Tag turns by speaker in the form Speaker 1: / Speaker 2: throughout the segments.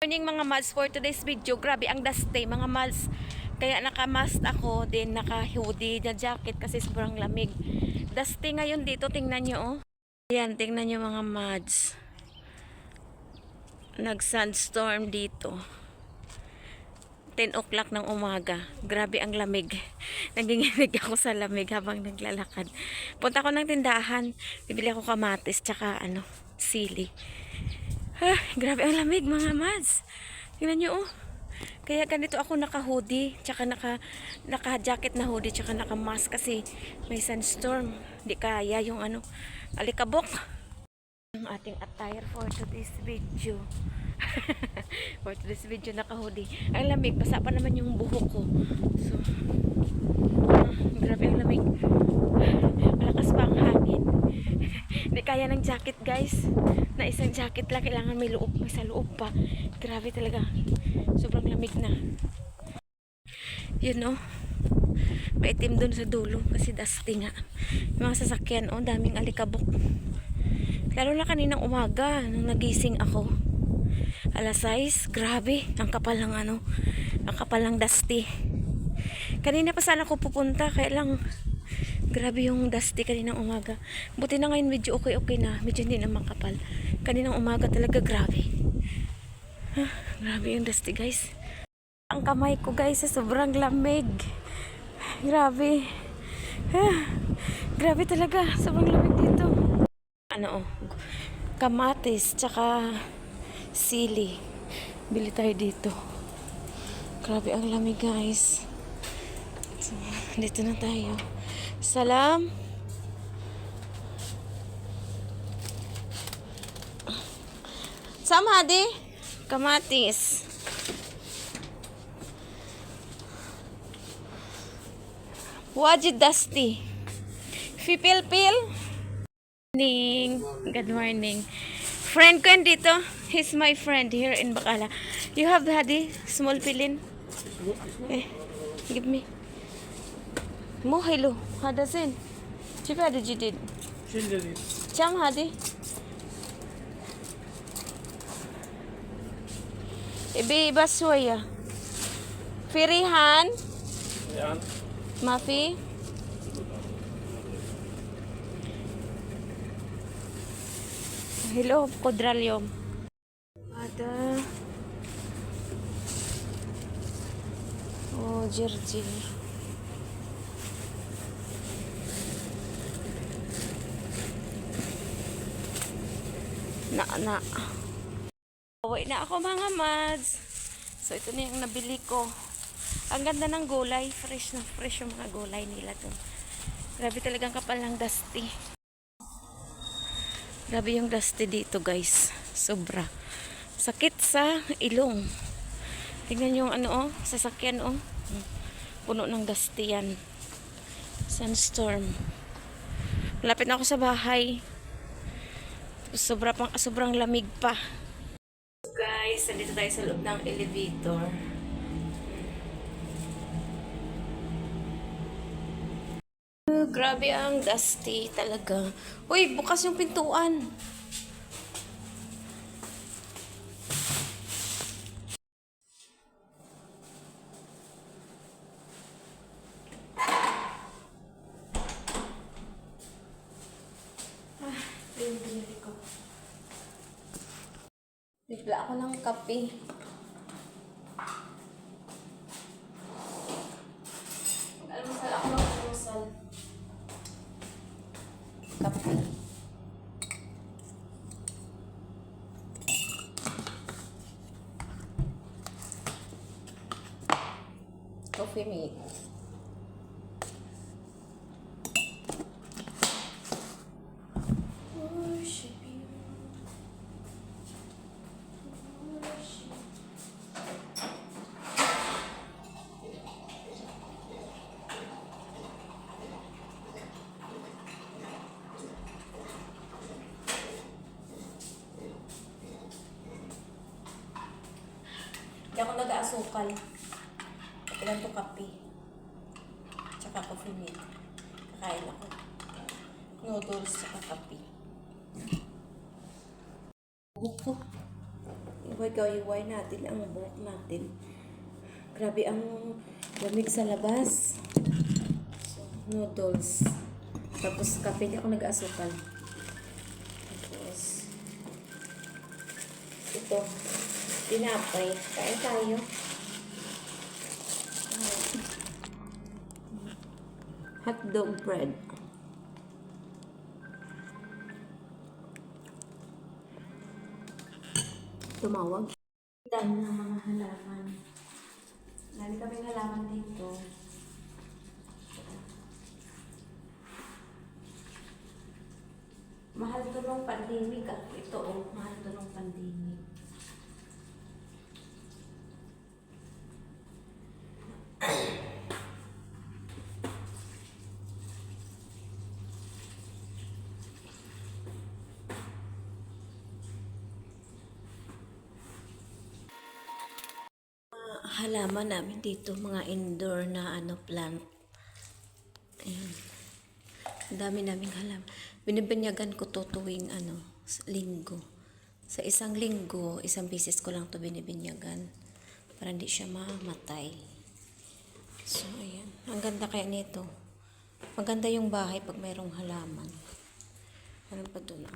Speaker 1: Morning mga mads, for today's video, grabe ang dusty mga mads. Kaya naka-mask ako, din naka-hoodie na jacket kasi sobrang lamig. Dusty ngayon dito, tingnan nyo oh. Ayan, tingnan nyo mga mads. Nag-sandstorm dito. 10 o'clock ng umaga. Grabe ang lamig. Nanginginig ako sa lamig habang naglalakad. Punta ko ng tindahan. Bibili ako kamatis tsaka sili. Grabe ang lamig mga mads. Tingnan nyo oh. Kaya ganito ako naka-hoodie, tsaka naka-jacket na hoodie, tsaka naka-mask kasi may sandstorm. Di kaya yung alikabok. Ang ating attire for today's video. For today's video naka-hoodie. Ang lamig, basa pa naman yung buhok ko. So, grabe ang lamig. Malakas pa ang hangin. Hindi kaya ng jacket guys. Na isang jacket lang, kailangan may loob, may sa loob pa. Grabe talaga. Sobrang lamig na. Yun know, maitim dun sa dulo kasi dusty nga. Yung mga sasakyan daming alikabok. Lalo na kaninang umaga nung nagising ako. Alas 6, grabe, ang kapal ng ang kapal ng dusty. Kanina pa sana ako pupunta, kaya lang grabe yung dusty kaninang umaga. Buti na ngayon medyo okay na, medyo hindi na makapal. Kaninang umaga talaga grabe. Grabe yung dusty guys. Ang kamay ko guys sa sobrang lamig. Grabe. Grabe talaga, sobrang lamig dito. Kamatis tsaka sili. Bili tayo dito. Grabe ang lamig guys. So, dito na tayo. Salam. Sama di kamatis. Wajid dusty. Pil. Good morning. Friend ko dito. He's my friend here in Bacala. You have the hadi small pilin. Give me. Mo hello. Hada sen. Chipi hadi jidid. Cham hadi. Ibi baswaya. Firihan. Mafi. Hello, kodralyom. Ada. Oh, jirjir. Na. Uwi na ako mga mads. So, ito na yung nabili ko. Ang ganda ng gulay. Fresh yung mga gulay nila to. Grabe talagang kapal ng dusty. Grabe yung dusty dito guys. Sobra. Sakit sa ilong. Tingnan yung sasakyan puno ng dusty yan. Sandstorm. Malapit na ako sa bahay. Sobrang lamig pa. Guys, nandito tayo sa loob ng elevator. Grabe ang dusty talaga. Uy, bukas yung pintuan. Ito yung binili ko. Bigla ako ng kape. Mag-almusal ako ng almusal. Kape. Coffee mate. Hindi ako nag-aasukal. Ilan to kape. Tsaka coffee mate. Kakain ako. Noodles tsaka kape. Buko. Gaway natin ang buhok natin. Grabe ang lamig sa labas. So, noodles. Tapos kape, hindi ako nag-asukal. Tapos ito, tinapay. Kain tayo. Hotdog bread. Tumawag. Dami ng mga halaman. Dami kaming halaman dito. Mahal to nung pandemic. Ito mahal to nung pandemic. Halaman namin dito, mga indoor na plant. Ayan. Ang dami naming halaman. Binibinyagan ko to tuwing linggo. Sa isang linggo, isang beses ko lang to binibinyagan para hindi siya mamatay. So, ayan. Ang ganda kaya nito. Maganda yung bahay pag mayroong halaman. Ano pa doon?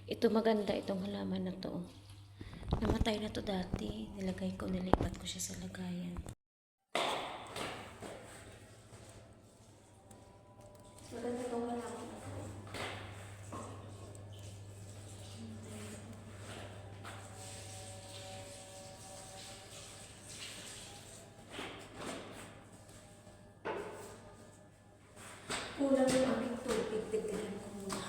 Speaker 1: Ito maganda itong halaman na to. Namatay na to dati. Nilipat ko siya sa lagayan. Maganda itong halaman na to. Kulang yung aking tubig. Tignan ko muna.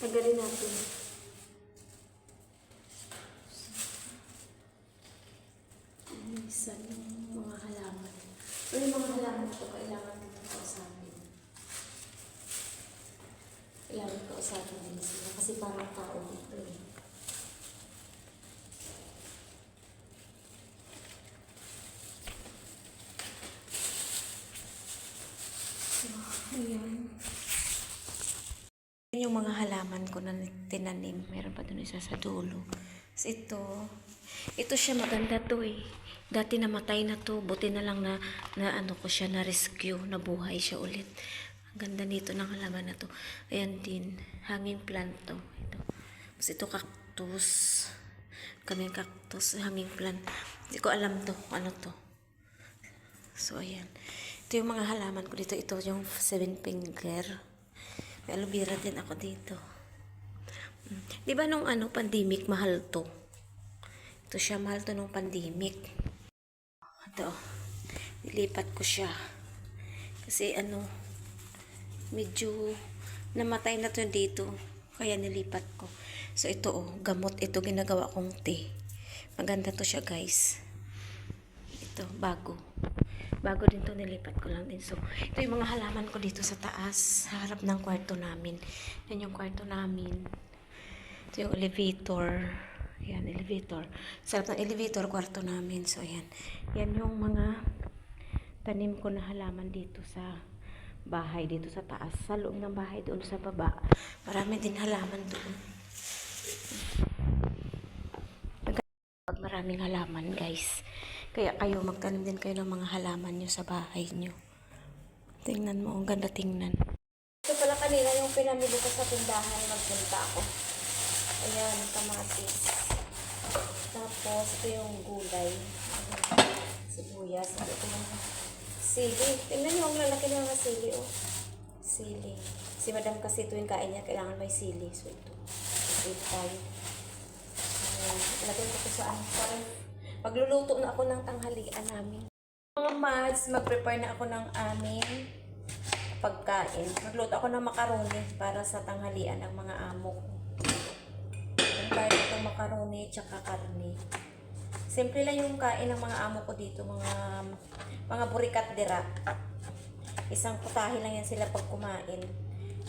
Speaker 1: Tagalin natin. Minsan yung mga halaman. Pero yung mga halaman ito, kailangan dito kausapin. Kailangan kausapin din sila. Kasi parang tao dito eh. So, ayan. Yung mga halaman ko na tinanim, meron pa doon isa sa dulo. So ito siya maganda to eh. Dati namatay na to, buti na lang na ko siya na rescue, nabuhay siya ulit. Ang ganda nito ng halaman na to. Ayan din, hanging plant to. Ito. Tapos ito cactus. Kaming cactus, hanging plant. Hindi ko alam to, ano to. So ayan. Ito yung mga halaman ko dito. Ito yung 7 finger. May aloe vera din ako dito. Di ba nung pandemic, mahal to? Ito siya, mahal to nung pandemic. Ito, nilipat ko siya. Kasi medyo namatay na to dito. Kaya nilipat ko. So ito gamot. Ito ginagawa kong tea. Maganda to siya guys. Ito, bago din to, nilipat ko lang din. So, ito yung mga halaman ko dito sa taas, sa harap ng kwarto namin. Yan yung kwarto namin. Ito yung elevator. Yan, elevator. Sa harap ng elevator, kwarto namin. So, ayan. Yan yung mga tanim ko na halaman dito sa bahay, dito sa taas. Sa loob ng bahay, doon sa baba. Marami din halaman doon. Pag maraming halaman, guys. Kaya kayo, magtanim din kayo ng mga halaman nyo sa bahay nyo. Tingnan mo, ang ganda tingnan. Ito pala kanina yung pinamili ko sa tindahan, magpunta ako. Ayan, kamatis. Tapos, ito yung gulay. Sibuyas. Ito yung sili. Tingnan nyo, ang lalaki ng mga sili, oh. Sili. Si madam kasi tuwing kain niya, kailangan may sili. So, ito. Ito tayo. Ayan, ilagay ko sa parang Magluluto na ako ng tanghalian namin. Mga mads, mag-prepare na ako ng aming pagkain. Magluto ako ng macaroni para sa tanghalian ng mga amo ko. Yung kain itong macaroni tsaka karne. Simple lang yung kain ng mga amo ko dito, mga burikat dira. Isang putahe lang yan sila pag kumain.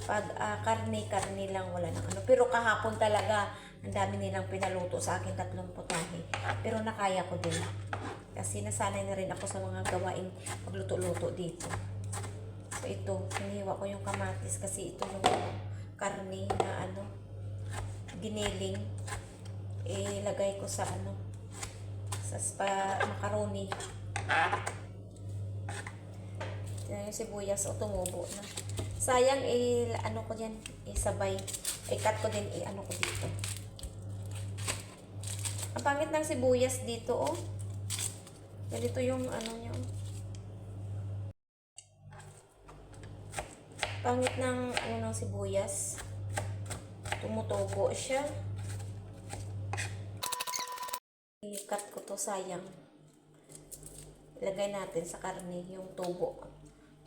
Speaker 1: Pag karne lang, wala nang ano. Pero kahapon talaga, ang dami nilang pinaluto sa akin, 3 putahe. Pero nakaya ko din. Kasi nasanay na rin ako sa mga gawaing pagluto-luto dito. So ito, hiniwa ko yung kamatis kasi ito yung karne na giniling. Ilagay ko sa sa macaroni. Yung sibuyas o tumubo na. Sayang ko diyan, isabay. I-cut ko din ko dito. Ang pangit ng sibuyas dito, oh. Ganito yung niya, oh. Pangit ng ng sibuyas. Tumutubo siya. I-cut ko to, sayang. Ilagay natin sa karne yung tubo.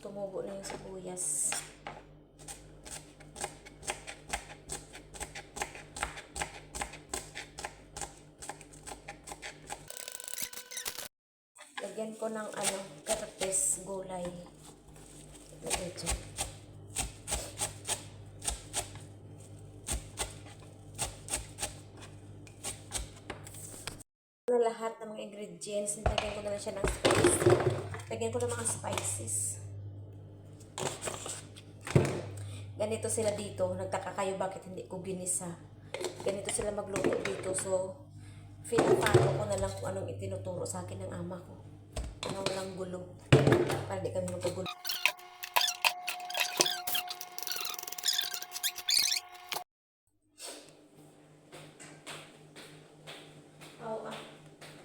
Speaker 1: Tumubo na yung sibuyas. Lagyan ko ng karpes, gulay. Lagyan dyan. Na lahat ng mga ingredients, lagyan ko na lang siya ng spice. Lagyan ko ng mga spices. Ganito sila dito. Nagtaka kayo bakit hindi ko ginisa. Ganito sila magluto dito. So, pinapalo ko na lang kung anong itinuturo sa akin ng ama ko. Ano walang gulo. Para di kami magkagulo.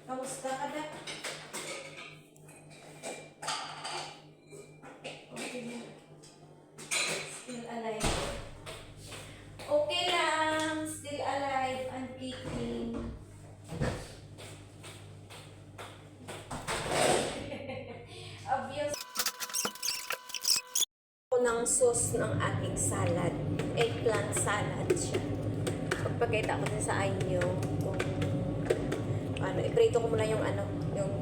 Speaker 1: Kamusta ka na? Okay na. Still alive. Okay lang. Still alive and kicking. Obvious. Ng sauce ng ating salad. Eggplant salad siya. Pagpakita ko din sa inyo kung iprito ko muna yung yung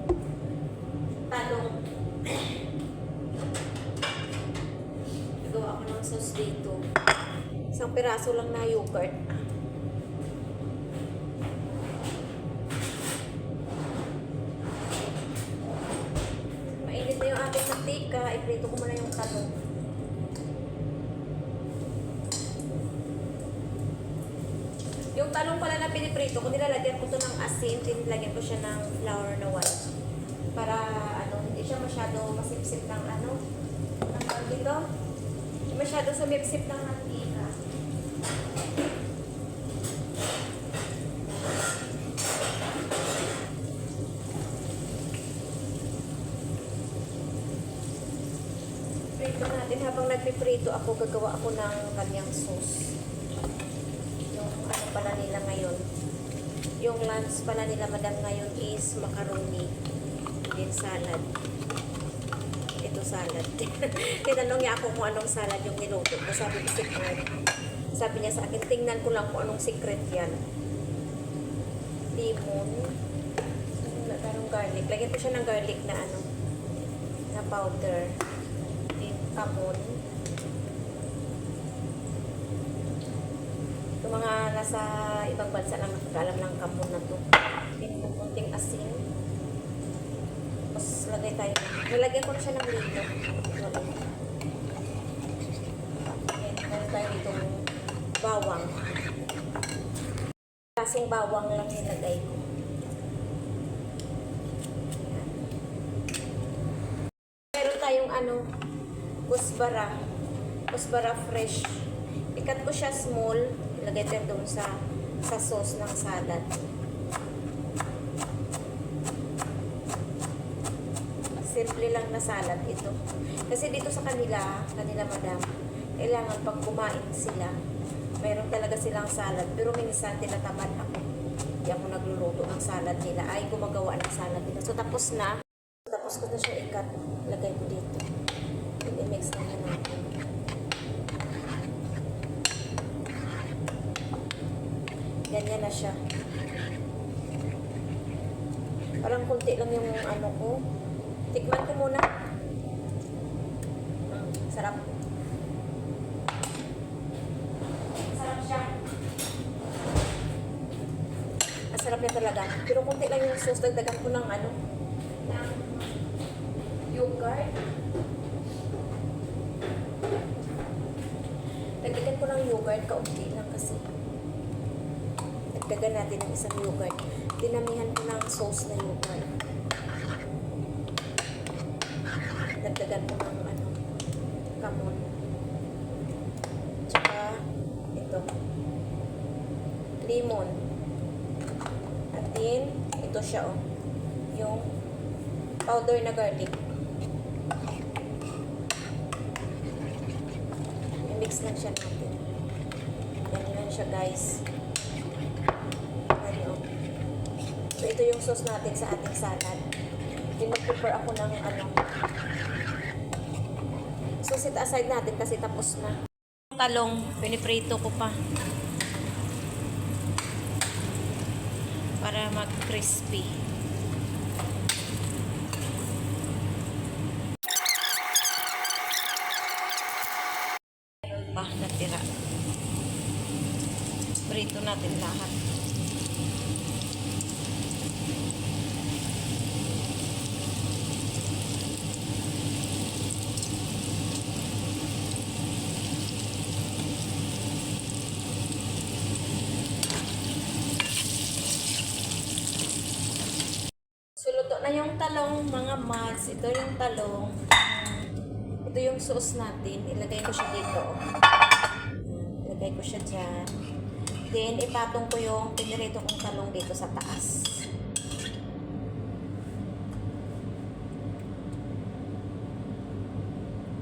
Speaker 1: talong. Nagawa ko ng sauce dito. Isang piraso lang na yogurt. Mainit na yung ating mantika. Iprito ko muna yung talong. Yung talong pala na piniprito ko, nilalagyan ko to ng asin, nilagyan ko siya ng flour na white. Para hindi siya masyado masipsip ng ng tawag dito. Hindi masyado sumipsip ng mantika. Prito natin. Habang nagpiprito ako, gagawa ako ng kanyang sauce. Pala nila ngayon. Yung lunch pala nila madam ngayon is macaroni. Then salad. Ito salad. Tinanong niya ako kung anong salad yung niluto ko. Sabi ko secret. Sabi niya sa akin, tingnan ko lang kung anong secret yan. Limon. Anong garlic. Lagyan ko siya ng garlic na na powder. Then kamon. Yung mga nasa ibang bansa lang nakakaalam ng kamon na to. Kunting asin. Tapos lagay tayo. Nalagyan ko na siya ng lito. Meron tayo dito bawang. Kasing bawang lang nilagay ko. Meron tayong kusbara. Kusbara fresh. Ikat ko siya small. Ilagay tayo doon sa sauce ng salad. Simple lang na salad ito. Kasi dito sa kanila madam, kailangan pag kumain sila, mayroon talaga silang salad. Pero minsan tinatamad ako. Hindi ako nagluluto ng salad nila. Ay, gumagawa ng salad nila. So, tapos na. Tapos ko na siya ikat. Lagay ko dito. I-mix na natin. Ganyan na siya. Parang kunti lang yung ano ko. Tikman ko muna. Sarap. Sarap siya. Masarap niya talaga. Pero kunti lang yung sauce. Dagdagan ko ng ano. Ng yogurt. Dagdagan ko ng yogurt. Kaunti lang kasi. Dagdagan natin ng isang yogurt. Dinamihan ko ng sauce na yogurt. Dagdagan ko ng ano, kamon. Tsaka, ito. Lemon. At then, ito siya, oh. Yung powder na garlic. I-mix lang siya natin. Yan lang siya, guys. Ano. So, ito yung sauce natin sa ating salad. Then, mag-prepare ako ng ano. So, set aside natin kasi tapos na. Talong, piniprito ko pa. Para mag-crispy. Pa, natira. Prito natin lahat. Suluto na yung talong, mga mats. Ito yung talong. Ito yung sauce natin. Ilagay ko siya dito. Ilagay ko siya dyan. Then, ipatong ko yung pinirito kong talong dito sa taas.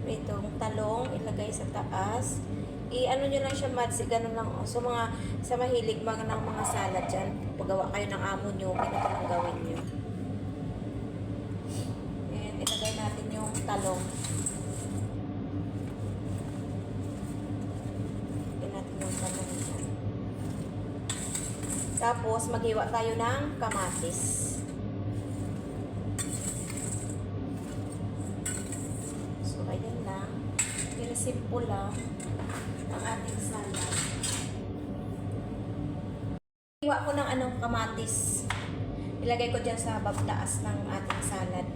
Speaker 1: Itong talong, ilagay sa taas. I-ano nyo lang siya, mats. Ganun lang. So, sa mahilig mga ng mga salad dyan, paggawa kayo ng amo nyo, ganito lang gawin nyo. Ilagay natin yung talong. Ilagay natin yung talong. Tapos, maghiwa tayo ng kamatis. So, ayan lang. Pero simple lang ang ating salad. Hiwa ko ng anong kamatis. Ilagay ko dyan sa babtaas ng ating salad.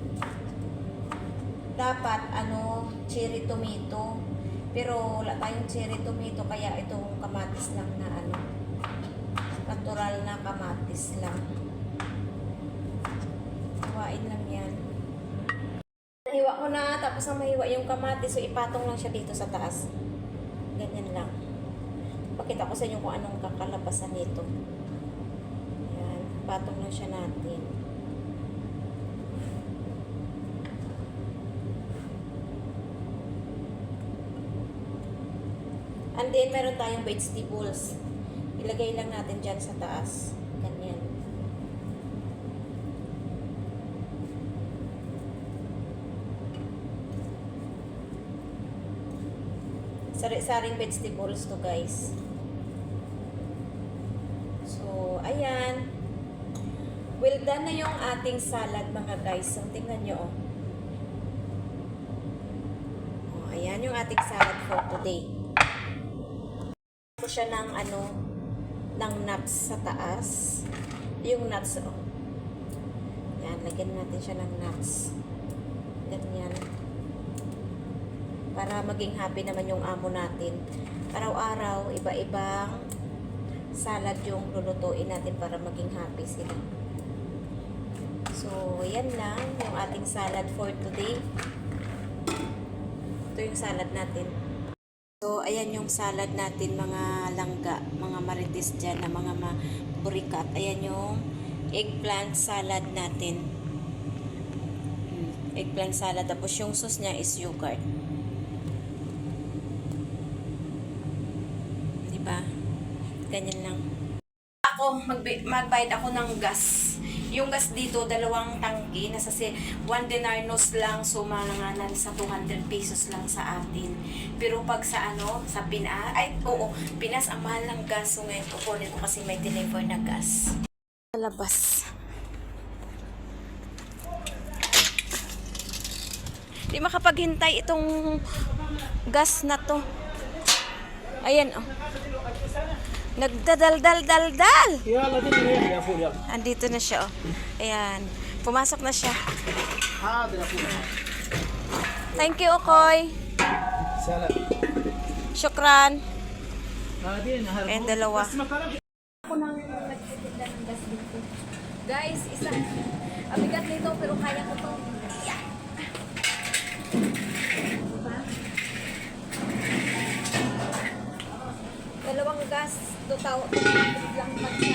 Speaker 1: Dapat, cherry tomato. Pero wala tayong cherry tomato, kaya itong kamatis lang na natural na kamatis lang. Hiwain lang yan. Nahiwa ko na, tapos na mahiwa yung kamatis, so ipatong lang siya dito sa taas. Ganyan lang. Pakita ko sa inyo kung anong kakalabasan nito. Yan, patong lang siya natin. And then, meron tayong vegetables. Ilagay lang natin dyan sa taas. Ganyan. Sari-saring vegetables to, guys. So, ayan. Well done na yung ating salad, mga guys. So, tingnan nyo, oh. Ayan yung ating salad for today. Ko siya ng ng nuts sa taas. Yung nuts, oh. Yan, lagyan natin siya ng nuts. Ganyan. Para maging happy naman yung amo natin. Araw-araw, iba-ibang salad yung lulutuin natin para maging happy sila. So, yan lang yung ating salad for today. Ito yung salad natin. So, ayan yung salad natin, mga langga, mga marites dyan, na mga burikat. Ayan yung eggplant salad natin. Eggplant salad. Tapos yung sauce niya is yogurt. Diba? Ganyan lang. Ako, magbayad ako ng gas. Yung gas dito, 2 tangke, nasa 1 denarnos lang, so malanganan sa 200 pesos lang sa atin. Pero pag sa sa Pinas, Pinas ang mahal ng gas, so ngayon kukunin ko kasi may deliver na gas. Sa labas. Di makapaghintay itong gas na to. Ayan, oh. Nagdadal-dal-dal-dal. Andito na siya, oh. Ayan. Pumasok na siya. Thank you, Okoy. Syukran. Ayan, 2. Ako nang nagtitinda ng gas dito. Guys, isa. Abigat nito, pero kaya ko to. Yeah. Diba? 2 gas, 2 lang magsa.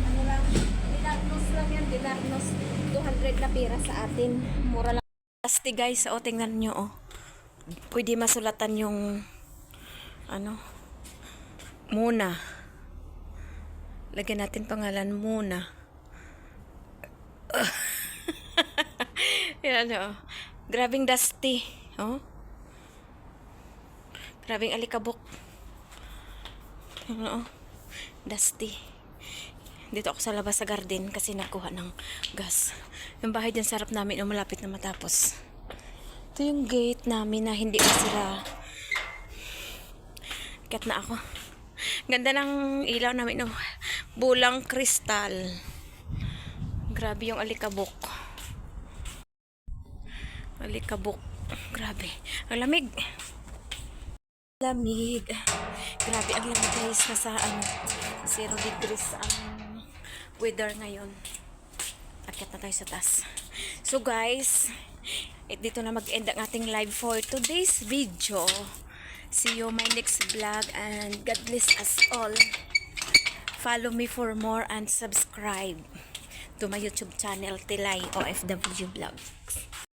Speaker 1: Ano lang, dinarnos lang yan, dinarnos 200 na pira sa atin. Mura lang. Pasti guys, tingnan nyo, oh. Pwede masulatan yung muna. Lagyan natin pangalan muna. Yan, oh. Grabing dusty, oh. Grabing alikabok. Ano, dusty. Dito ako sa labas sa garden kasi nakuha ng gas. Yung bahay dyan sarap namin, malapit na matapos. Ito yung gate namin na hindi masira. Kat na ako. Ganda ng ilaw namin, no? Bulang kristal. Grabe yung alikabok. Alikabok. Grabe. Ang lamig. Lamig. Grabe ang lamig guys. Nasa 0 degrees ang weather ngayon. Akyat na tayo sa taas. So guys, dito na mag-end ang ating live for today's video. See you my next vlog and God bless us all. Follow me for more and subscribe to my YouTube channel Tilay OFW Vlogs.